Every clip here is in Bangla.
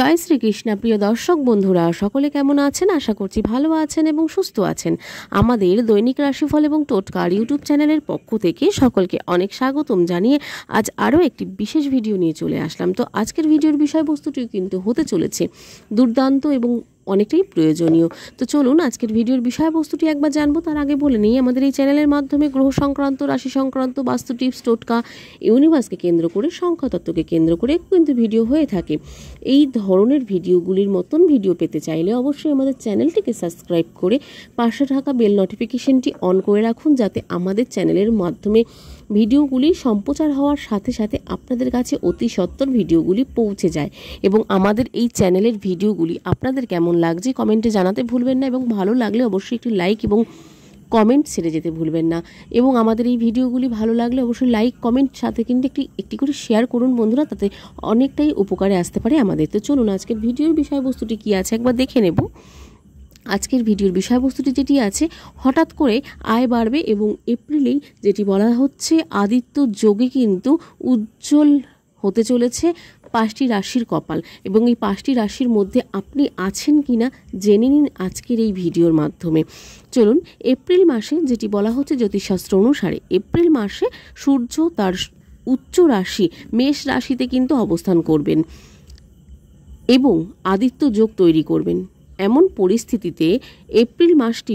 জয় শ্রীকৃষ্ণ। প্রিয় দর্শক বন্ধুরা, সকলে কেমন আছেন? আশা করছি ভালো আছেন এবং সুস্থ আছেন। আমাদের দৈনিক রাশিফল এবং টোটকার ইউটিউব চ্যানেলের পক্ষ থেকে সকলকে অনেক স্বাগতম জানিয়ে আজ আরও একটি বিশেষ ভিডিও নিয়ে চলে আসলাম। তো আজকের ভিডিওর বিষয়বস্তুটি কিন্তু হতে চলেছে দুর্দান্ত এবং অনেকটাই প্রয়োজনীয়। তো চলুন আজকের ভিডিওর বিষয়বস্তুটি একবার জানবো। তার আগে বলে নিই, আমাদের এই চ্যানেলের মাধ্যমে গ্রহ সংক্রান্ত, রাশি সংক্রান্ত, বাস্তু টিপস, টোটকা, ইউনিভার্সকে কেন্দ্র করে, সংখ্যাতত্ত্বকে কেন্দ্র করে কিন্তু ভিডিও হয়ে থাকে। এই ধরনের ভিডিওগুলির মতন ভিডিও পেতে চাইলে অবশ্যই আমাদের চ্যানেলটিকে সাবস্ক্রাইব করে পাশে থাকা বেল নোটিফিকেশনটি অন করে রাখুন, যাতে আমাদের চ্যানেলের মাধ্যমে ভিডিওগুলি সম্প্রচার হওয়ার সাথে সাথে আপনাদের কাছে অতি সত্বর ভিডিওগুলি পৌঁছে যায়। এবং আমাদের এই চ্যানেলের ভিডিওগুলি আপনাদের কেমন লাগছে কমেন্টে জানাতে ভুলবেন না, এবং ভালো লাগলে অবশ্যই একটি লাইক এবং কমেন্ট ছেড়ে যেতে ভুলবেন না। এবং আমাদের এই ভিডিওগুলি ভালো লাগলে অবশ্যই লাইক কমেন্ট সাথে কিন্তু একটি করে শেয়ার করুন বন্ধুরা, তাতে অনেকটাই উপকারে আসতে পারে আমাদের। তো চলুন আজকের ভিডিওর বিষয়বস্তুটি কী আছে একবার দেখে নেব। আজকের ভিডিওর বিষয়বস্তুটি যেটি আছে, হঠাৎ করে আয় বাড়বে এবং এপ্রিলেই যেটি বলা হচ্ছে আদিত্য যোগে কিন্তু উজ্জ্বল হতে চলেছে 5টি রাশির কপাল। এবং এই 5টি রাশির মধ্যে আপনি আছেন কিনা জেনে নিন আজকের এই ভিডিওর মাধ্যমে। চলুন, এপ্রিল মাসে যেটি বলা হচ্ছে জ্যোতিষশাস্ত্র অনুসারে, এপ্রিল মাসে সূর্য তার উচ্চ রাশি মেষ রাশিতে কিন্তু অবস্থান করবেন এবং আদিত্য যোগ তৈরি করবেন। এমন পরিস্থিতিতে এপ্রিল মাসটি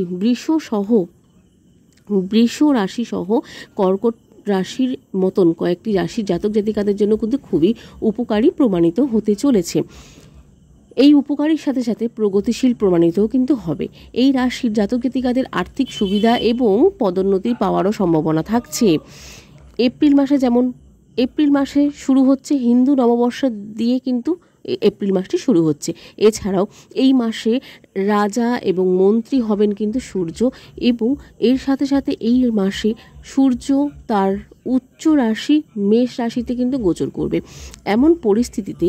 বৃষ রাশি সহ কর্কট রাশির মতন কয়েকটি রাশির জাতক জাতিকাদের জন্য কিন্তু খুবই উপকারী প্রমাণিত হতে চলেছে। এই উপকারীর সাথে সাথে প্রগতিশীল প্রমাণিতও কিন্তু হবে। এই রাশির জাতক জাতিকাদের আর্থিক সুবিধা এবং পদোন্নতি পাওয়ারও সম্ভাবনা থাকছে। এপ্রিল মাসে শুরু হচ্ছে হিন্দু নববর্ষ দিয়ে কিন্তু এপ্রিল মাসটি শুরু হচ্ছে। এছাড়াও এই মাসে রাজা এবং মন্ত্রী হবেন কিন্তু সূর্য, এবং এর সাথে সাথে এই মাসে সূর্য তার উচ্চ রাশি মেষ রাশিতে কিন্তু গোচর করবে। এমন পরিস্থিতিতে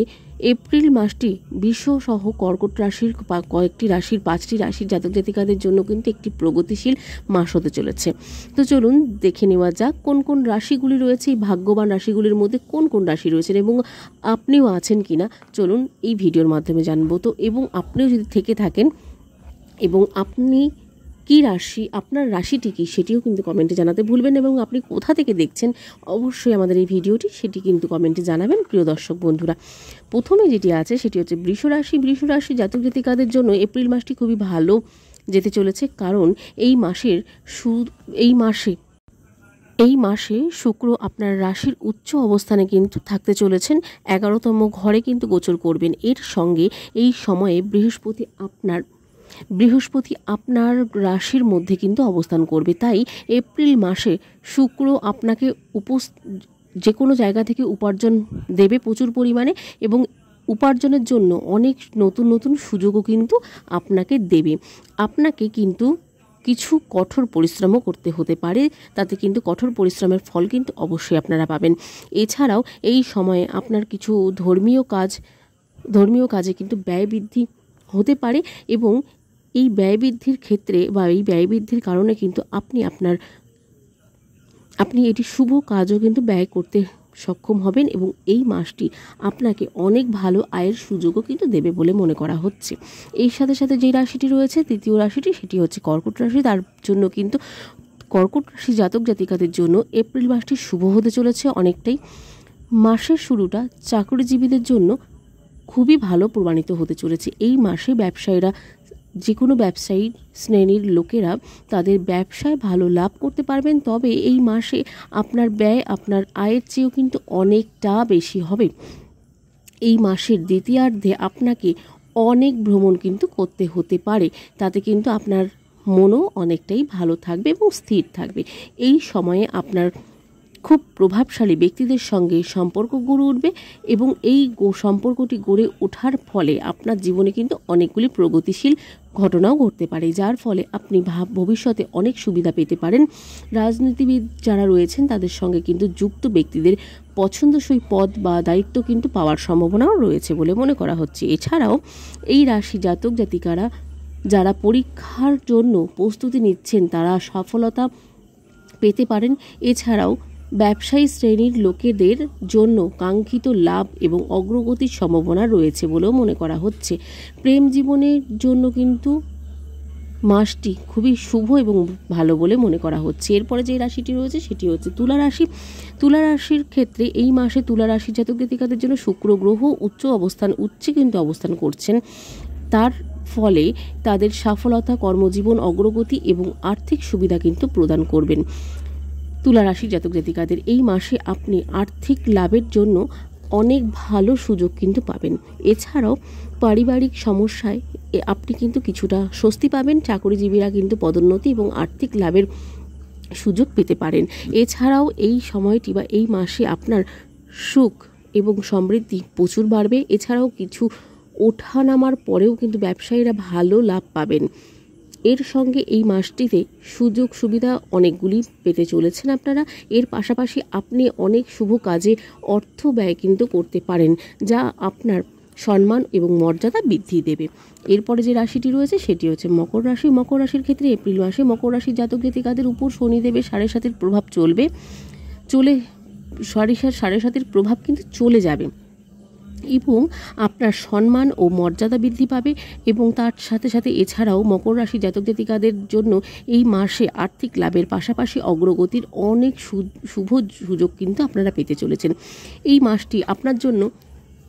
এপ্রিল মাসটি বৃষ সহ কর্কট রাশির কয়েকটি রাশির 5টি রাশির জাতক জাতিকাদের জন্য কিন্তু একটি প্রগতিশীল মাস হতে চলেছে। তো চলুন দেখে নেওয়া যাক কোন কোন রাশিগুলি রয়েছে, এই ভাগ্যবান রাশিগুলির মধ্যে কোন কোন রাশি রয়েছেন এবং আপনিও আছেন কিনা চলুন এই ভিডিওর মাধ্যমে জানবো। তো এবং আপনিও যদি থেকে থাকেন এবং আপনি কী রাশি, আপনার রাশিটি কী সেটিও কিন্তু কমেন্টে জানাতে ভুলবেন, এবং আপনি কোথা থেকে দেখছেন অবশ্যই আমাদের এই ভিডিওটি সেটি কিন্তু কমেন্টে জানাবেন। প্রিয় দর্শক বন্ধুরা, প্রথমে যেটি আছে সেটি হচ্ছে বৃষ রাশি জাতক জাতিকাদের জন্য এপ্রিল মাসটি খুবই ভালো যেতে চলেছে, কারণ এই মাসে শুক্র আপনার রাশির উচ্চ অবস্থানে কিন্তু থাকতে চলেছেন, 11তম ঘরে কিন্তু গোচর করবেন। এর সঙ্গে এই সময়ে বৃহস্পতি আপনার রাশির মধ্যে কিন্তু অবস্থান করবে। তাই এপ্রিল মাসে শুক্র আপনাকে যে কোনো জায়গা থেকে উপার্জন দেবে প্রচুর পরিমাণে, এবং উপার্জনের জন্য অনেক নতুন নতুন সুযোগও কিন্তু আপনাকে দেবে। আপনাকে কিন্তু কিছু কঠোর পরিশ্রমও করতে হতে পারে, তাতে কিন্তু কঠোর পরিশ্রমের ফল কিন্তু অবশ্যই আপনারা পাবেন। এছাড়াও এই সময়ে আপনার কিছু ধর্মীয় কাজে কিন্তু ব্যয় বৃদ্ধি হতে পারে, এবং এই ব্যয় বৃদ্ধির ক্ষেত্রে বা এই ব্যয় বৃদ্ধির কারণে কিন্তু আপনি এটি শুভ কাজও কিন্তু ব্যয় করতে সক্ষম হবেন, এবং এই মাসটি আপনাকে অনেক ভালো আয়ের সুযোগও কিন্তু দেবে বলে মনে করা হচ্ছে। এই সাথে সাথে যে রাশিটি রয়েছে তৃতীয় রাশিটি, সেটি হচ্ছে কর্কট রাশি। তার জন্য কিন্তু কর্কট রাশি জাতক জাতিকাদের জন্য এপ্রিল মাসটি শুভ হতে চলেছে অনেকটাই। মাসের শুরুটা চাকরিজীবীদের জন্য খুবই ভালো প্রমাণিত হতে চলেছে। এই মাসে যে কোনো ব্যবসায়ী শ্রেণীর লোকেরা তাদের ব্যবসায় ভালো লাভ করতে পারবেন, তবে এই মাসে আপনার ব্যয় আপনার আয়ের চেয়েও কিন্তু অনেকটা বেশি হবে। এই মাসের দ্বিতীয়ার্ধে আপনাকে অনেক ভ্রমণ কিন্তু করতে হতে পারে, তাতে কিন্তু আপনার মনও অনেকটাই ভালো থাকবে এবং স্থির থাকবে। এই সময়ে আপনার খুব প্রভাবশালী ব্যক্তিদের সঙ্গে সম্পর্ক গড়ে উঠবে, এবং এই সম্পর্কটি গড়ে ওঠার ফলে আপনার জীবনে কিন্তু অনেকগুলি প্রগতিশীল ঘটনাও ঘটতে পারে, যার ফলে আপনি ভবিষ্যতে অনেক সুবিধা পেতে পারেন। রাজনীতিবিদ যারা রয়েছেন তাদের সঙ্গে কিন্তু যুক্ত ব্যক্তিদের পছন্দসই পদ বা দায়িত্ব কিন্তু পাওয়ার সম্ভাবনাও রয়েছে বলে মনে করা হচ্ছে। এছাড়াও এই রাশি জাতক জাতিকারা যারা পরীক্ষার জন্য প্রস্তুতি নিচ্ছেন তারা সফলতা পেতে পারেন। এছাড়াও ব্যবসায়ী শ্রেণীর লোকেদের জন্য কাঙ্ক্ষিত লাভ এবং অগ্রগতির সম্ভাবনা রয়েছে বলেও মনে করা হচ্ছে। প্রেম জীবনের জন্য কিন্তু মাসটি খুবই শুভ এবং ভালো বলে মনে করা হচ্ছে। এরপরে যে রাশিটি রয়েছে সেটি হচ্ছে তুলা রাশি। তুলা রাশির ক্ষেত্রে এই মাসে তুলা রাশির জাতক জাতিকাদের জন্য শুক্র গ্রহ উচ্চে কিন্তু অবস্থান করছেন। তার ফলে তাদের সফলতা, কর্মজীবন, অগ্রগতি এবং আর্থিক সুবিধা কিন্তু প্রদান করবেন। তুলা রাশির জাতক জাতিকাদের এই মাসে আপনি আর্থিক লাভের জন্য অনেক ভালো সুযোগ কিন্তু পাবেন। এছাড়াও পারিবারিক সমস্যায় আপনি কিন্তু কিছুটা স্বস্তি পাবেন। চাকরিজীবীরা কিন্তু পদোন্নতি এবং আর্থিক লাভের সুযোগ পেতে পারেন। এছাড়াও এই সময়টি বা এই মাসে আপনার সুখ এবং সমৃদ্ধি প্রচুর বাড়বে। এছাড়াও কিছু ওঠানামার পরেও কিন্তু ব্যবসায়ীরা ভালো লাভ পাবেন। এর সঙ্গে এই মাসটিতে সুযোগ সুবিধা অনেকগুলি পেতে চলেছেন আপনারা। এর পাশাপাশি আপনি অনেক শুভ কাজে অর্থ ব্যয় কিন্তু করতে পারেন, যা আপনার সম্মান এবং মর্যাদা বৃদ্ধি দেবে। এরপরে যে রাশিটি রয়েছে সেটি হচ্ছে মকর রাশি। মকর রাশির ক্ষেত্রে এপ্রিল মাসে মকর রাশির জাতক জাতিকাদের উপর শনিদেবের 7.5 প্রভাব সাড়ে সাতের প্রভাব কিন্তু চলে যাবে এবং আপনার সম্মান ও মর্যাদা বৃদ্ধি পাবে। এবং তার সাথে সাথে এছাড়াও মকর রাশি জাতক জাতিকাদের জন্য এই মাসে আর্থিক লাভের পাশাপাশি অগ্রগতির অনেক শুভ সুযোগ কিন্তু আপনারা পেতে চলেছেন। এই মাসটি আপনার জন্য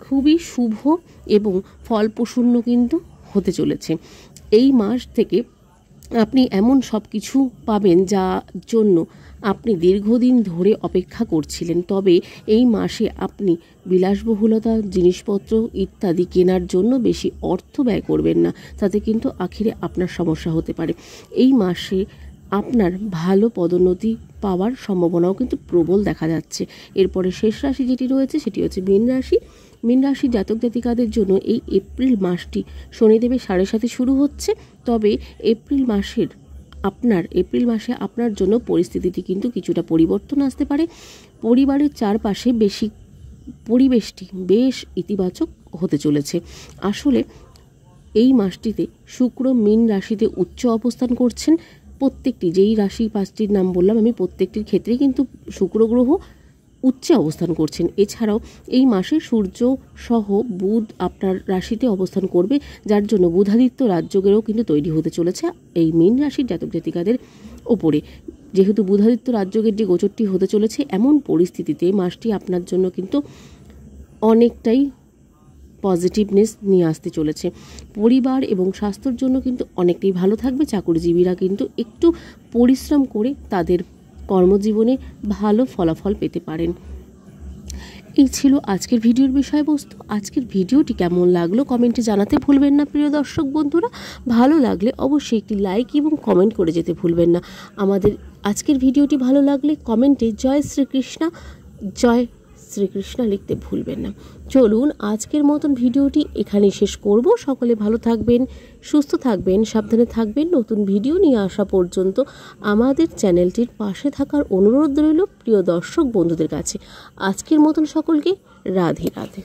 খুবই শুভ এবং ফলপ্রসূন্য কিন্তু হতে চলেছে। এই মাস থেকে আপনি এমন সব কিছু পাবেন যার জন্য আপনি দীর্ঘদিন ধরে অপেক্ষা করছিলেন। তবে এই মাসে আপনি বিলাসবহুলতা, জিনিসপত্র ইত্যাদি কেনার জন্য বেশি অর্থ ব্যয় করবেন না, তাতে কিন্তু আখিরে আপনার সমস্যা হতে পারে। এই মাসে আপনার ভালো পদোন্নতি পাওয়ার সম্ভাবনাও কিন্তু প্রবল দেখা যাচ্ছে। এরপরে শেষ রাশি যেটি রয়েছে সেটি হচ্ছে মীন রাশি। মীন রাশির জাতক জাতিকাদের জন্য এই এপ্রিল মাসটি শনিদেবের 7.5 শুরু হচ্ছে। তবে এপ্রিল মাসে আপনার জন্য পরিস্থিতিটি কিন্তু কিছুটা পরিবর্তন আসতে পারে। পরিবারের চারপাশে পরিবেশটি বেশ ইতিবাচক হতে চলেছে। আসলে এই মাসটিতে শুক্র মীন রাশিতে উচ্চ অবস্থান করছেন। প্রত্যেকটি যেই রাশি 5টির নাম বললাম আমি, প্রত্যেকটির ক্ষেত্রেই কিন্তু শুক্র গ্রহ উচ্চে অবস্থান করছেন। এছাড়াও এই মাসে সূর্য সহ বুধ আপনার রাশিতে অবস্থান করবে, যার জন্য বুধাদিত্য রাজযোগেরও কিন্তু তৈরি হতে চলেছে এই মীন রাশির জাতক জাতিকাদের ওপরে। যেহেতু বুধাদিত্য রাজযোগের যে গোচরটি হতে চলেছে, এমন পরিস্থিতিতে মাসটি আপনার জন্য কিন্তু অনেকটাই পজিটিভনেস নিয়ে আসতে চলেছে। পরিবার এবং স্বাস্থ্যের জন্য কিন্তু অনেকটাই ভালো থাকবে। চাকরিজীবীরা কিন্তু একটু পরিশ্রম করে তাদের কর্মজীবনে ভালো ফলাফল পেতে পারেন। এই ছিল আজকের ভিডিওর বিষয়বস্তু। আজকের ভিডিওটি কেমন লাগলো কমেন্টে জানাতে ভুলবেন না প্রিয় দর্শক বন্ধুরা। ভালো লাগলে অবশ্যই একটি লাইক এবং কমেন্ট করে যেতে ভুলবেন না। আমাদের আজকের ভিডিওটি ভালো লাগলে কমেন্টে জয় শ্রীকৃষ্ণ লিখতে ভুলবেন না। চলুন আজকের মতন ভিডিওটি এখানেই শেষ করব। সকলে ভালো থাকবেন, সুস্থ থাকবেন, সাবধানে থাকবেন। নতুন ভিডিও নিয়ে আসা পর্যন্ত আমাদের চ্যানেলটির পাশে থাকার অনুরোধ রইল প্রিয় দর্শক বন্ধুদের কাছে। আজকের মতন সকলকে রাধে রাধে।